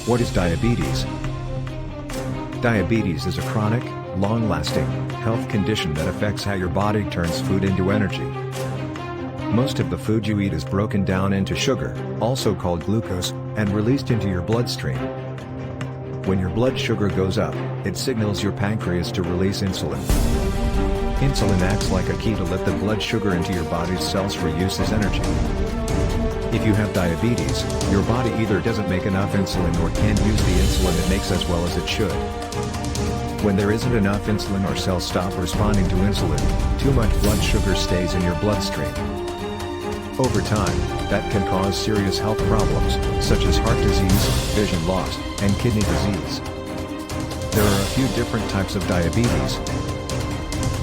What is diabetes? Diabetes is a chronic, long-lasting, health condition that affects how your body turns food into energy. Most of the food you eat is broken down into sugar, also called glucose, and released into your bloodstream. When your blood sugar goes up, it signals your pancreas to release insulin. Insulin acts like a key to let the blood sugar into your body's cells for use as energy. If you have diabetes, your body either doesn't make enough insulin or can't use the insulin it makes as well as it should. When there isn't enough insulin or cells stop responding to insulin, too much blood sugar stays in your bloodstream. Over time, that can cause serious health problems, such as heart disease, vision loss, and kidney disease. There are a few different types of diabetes.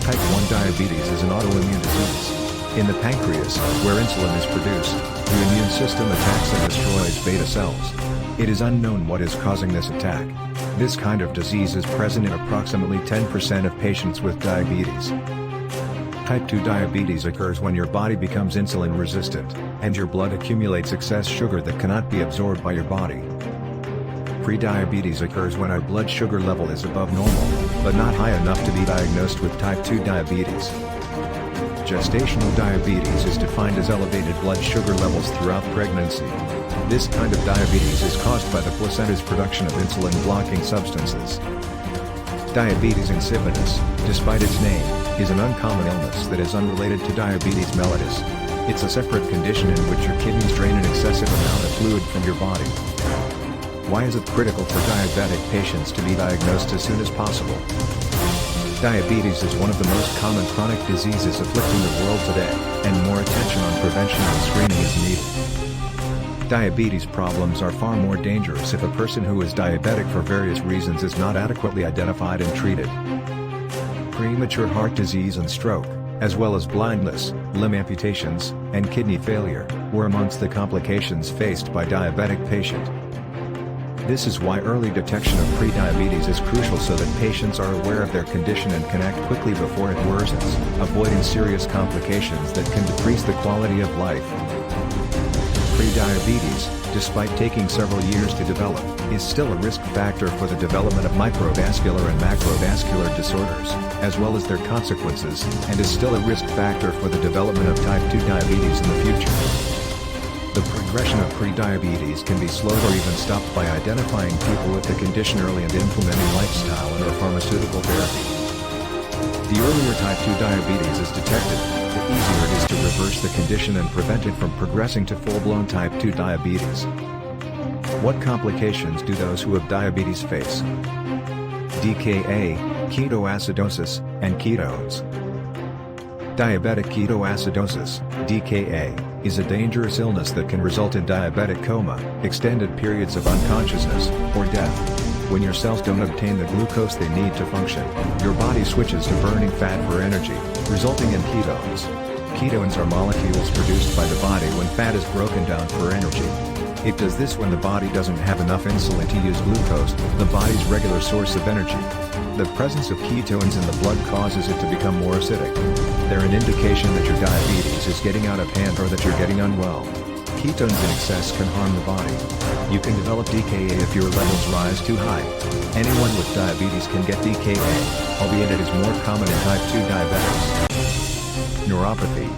Type 1 diabetes is an autoimmune disease. In the pancreas, where insulin is produced, the immune system attacks and destroys beta cells. It is unknown what is causing this attack. This kind of disease is present in approximately 10% of patients with diabetes. Type 2 diabetes occurs when your body becomes insulin resistant, and your blood accumulates excess sugar that cannot be absorbed by your body. Prediabetes occurs when our blood sugar level is above normal, but not high enough to be diagnosed with type 2 diabetes. Gestational diabetes is defined as elevated blood sugar levels throughout pregnancy. This kind of diabetes is caused by the placenta's production of insulin-blocking substances. Diabetes insipidus, despite its name, is an uncommon illness that is unrelated to diabetes mellitus. It's a separate condition in which your kidneys drain an excessive amount of fluid from your body. Why is it critical for diabetic patients to be diagnosed as soon as possible? Diabetes is one of the most common chronic diseases afflicting the world today, and more attention on prevention and screening is needed. Diabetes problems are far more dangerous if a person who is diabetic for various reasons is not adequately identified and treated. Premature heart disease and stroke, as well as blindness, limb amputations, and kidney failure, were amongst the complications faced by diabetic patients. This is why early detection of prediabetes is crucial so that patients are aware of their condition and can act quickly before it worsens, avoiding serious complications that can decrease the quality of life. Prediabetes, despite taking several years to develop, is still a risk factor for the development of microvascular and macrovascular disorders, as well as their consequences, and is still a risk factor for the development of type 2 diabetes in the future. The progression of prediabetes can be slowed or even stopped by identifying people with the condition early and implementing lifestyle and/or pharmaceutical therapy. The earlier type 2 diabetes is detected, the easier it is to reverse the condition and prevent it from progressing to full-blown type 2 diabetes. What complications do those who have diabetes face? DKA, ketoacidosis, and ketones. Diabetic ketoacidosis, DKA, is a dangerous illness that can result in diabetic coma, extended periods of unconsciousness, or death. When your cells don't obtain the glucose they need to function, your body switches to burning fat for energy, resulting in ketones. Ketones are molecules produced by the body when fat is broken down for energy. It does this when the body doesn't have enough insulin to use glucose, the body's regular source of energy. The presence of ketones in the blood causes it to become more acidic. They're an indication that your diabetes is getting out of hand or that you're getting unwell. Ketones in excess can harm the body. You can develop DKA if your levels rise too high. Anyone with diabetes can get DKA, albeit it is more common in type 2 diabetics. Neuropathy.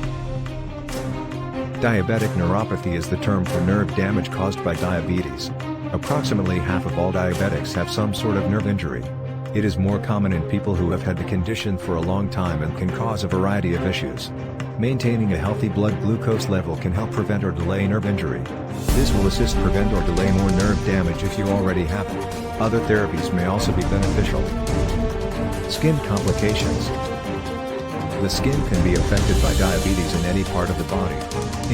Diabetic neuropathy is the term for nerve damage caused by diabetes. Approximately half of all diabetics have some sort of nerve injury. It is more common in people who have had the condition for a long time and can cause a variety of issues. Maintaining a healthy blood glucose level can help prevent or delay nerve injury. This will assist prevent or delay more nerve damage if you already have it. Other therapies may also be beneficial. Skin complications. The skin can be affected by diabetes in any part of the body.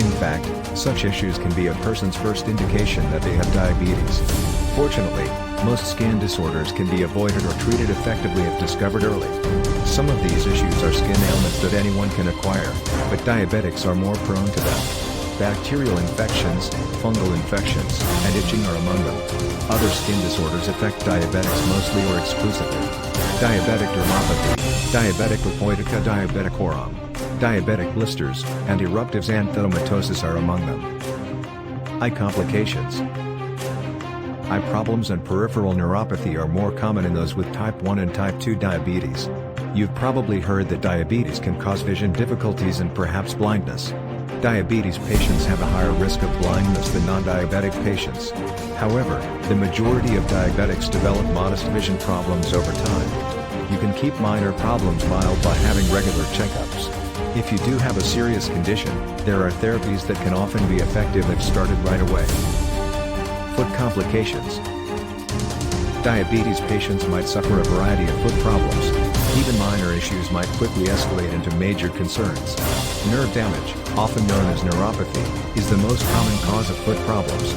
In fact, such issues can be a person's first indication that they have diabetes. Fortunately, most skin disorders can be avoided or treated effectively if discovered early. Some of these issues are skin ailments that anyone can acquire, but diabetics are more prone to them. Bacterial infections, fungal infections, and itching are among them. Other skin disorders affect diabetics mostly or exclusively. Diabetic dermopathy, diabetic lipoitica diabeticorum, diabetic blisters, and eruptive xanthomatosis are among them. Eye complications. Eye problems and peripheral neuropathy are more common in those with type 1 and type 2 diabetes. You've probably heard that diabetes can cause vision difficulties and perhaps blindness. Diabetes patients have a higher risk of blindness than non-diabetic patients. However, the majority of diabetics develop modest vision problems over time. You can keep minor problems mild by having regular checkups. If you do have a serious condition, there are therapies that can often be effective if started right away. Foot complications. Diabetes patients might suffer a variety of foot problems. Even minor issues might quickly escalate into major concerns. Nerve damage, often known as neuropathy, is the most common cause of foot problems.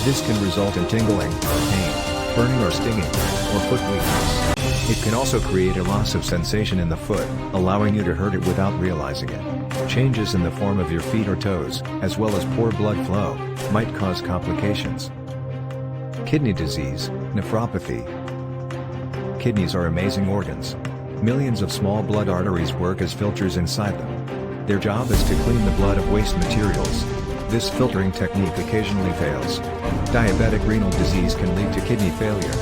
This can result in tingling, pain, burning or stinging, or foot weakness. It can also create a loss of sensation in the foot, allowing you to hurt it without realizing it. Changes in the form of your feet or toes, as well as poor blood flow, might cause complications. Kidney disease, nephropathy. Kidneys are amazing organs. Millions of small blood arteries work as filters inside them. Their job is to clean the blood of waste materials. This filtering technique occasionally fails. Diabetic renal disease can lead to kidney failure.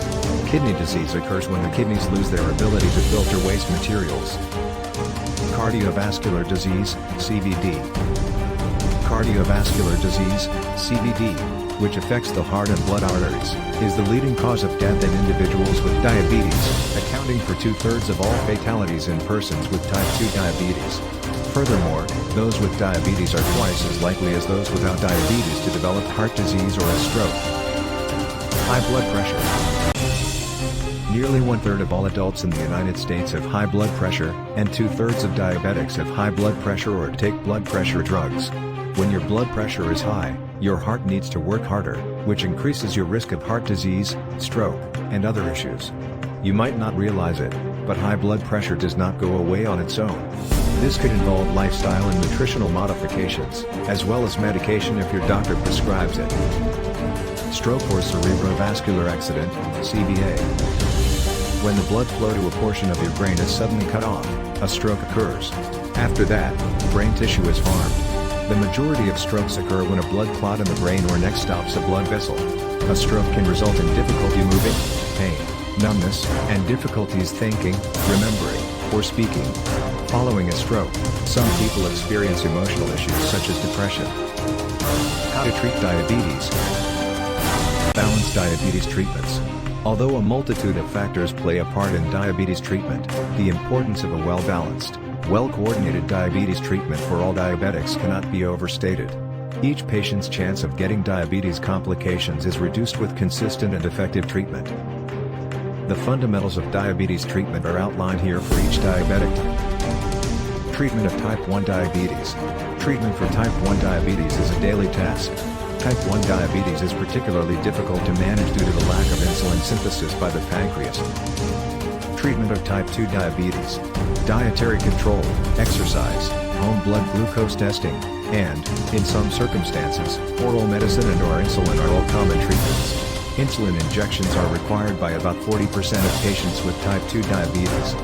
Kidney disease occurs when the kidneys lose their ability to filter waste materials. Cardiovascular disease, CVD. Cardiovascular disease, CVD, which affects the heart and blood arteries, is the leading cause of death in individuals with diabetes, accounting for 2/3 of all fatalities in persons with type 2 diabetes. Furthermore, those with diabetes are twice as likely as those without diabetes to develop heart disease or a stroke. High blood pressure. Nearly 1/3 of all adults in the United States have high blood pressure, and 2/3 of diabetics have high blood pressure or take blood pressure drugs. When your blood pressure is high, your heart needs to work harder, which increases your risk of heart disease, stroke, and other issues. You might not realize it, but high blood pressure does not go away on its own. This could involve lifestyle and nutritional modifications, as well as medication if your doctor prescribes it. Stroke or cerebrovascular accident, CVA. When the blood flow to a portion of your brain is suddenly cut off, a stroke occurs. After that, brain tissue is harmed. The majority of strokes occur when a blood clot in the brain or neck stops a blood vessel. A stroke can result in difficulty moving, pain, numbness, and difficulties thinking, remembering, or speaking. Following a stroke, some people experience emotional issues such as depression. How to treat diabetes. Balanced diabetes treatments. Although a multitude of factors play a part in diabetes treatment, the importance of a well-balanced, well-coordinated diabetes treatment for all diabetics cannot be overstated. Each patient's chance of getting diabetes complications is reduced with consistent and effective treatment. The fundamentals of diabetes treatment are outlined here for each diabetic type. Treatment of type 1 diabetes. Treatment for type 1 diabetes is a daily task. Type 1 diabetes is particularly difficult to manage due to the lack of insulin synthesis by the pancreas. Treatment of type 2 diabetes. Dietary control, exercise, home blood glucose testing, and, in some circumstances, oral medicine and/or insulin are all common treatments. Insulin injections are required by about 40% of patients with type 2 diabetes.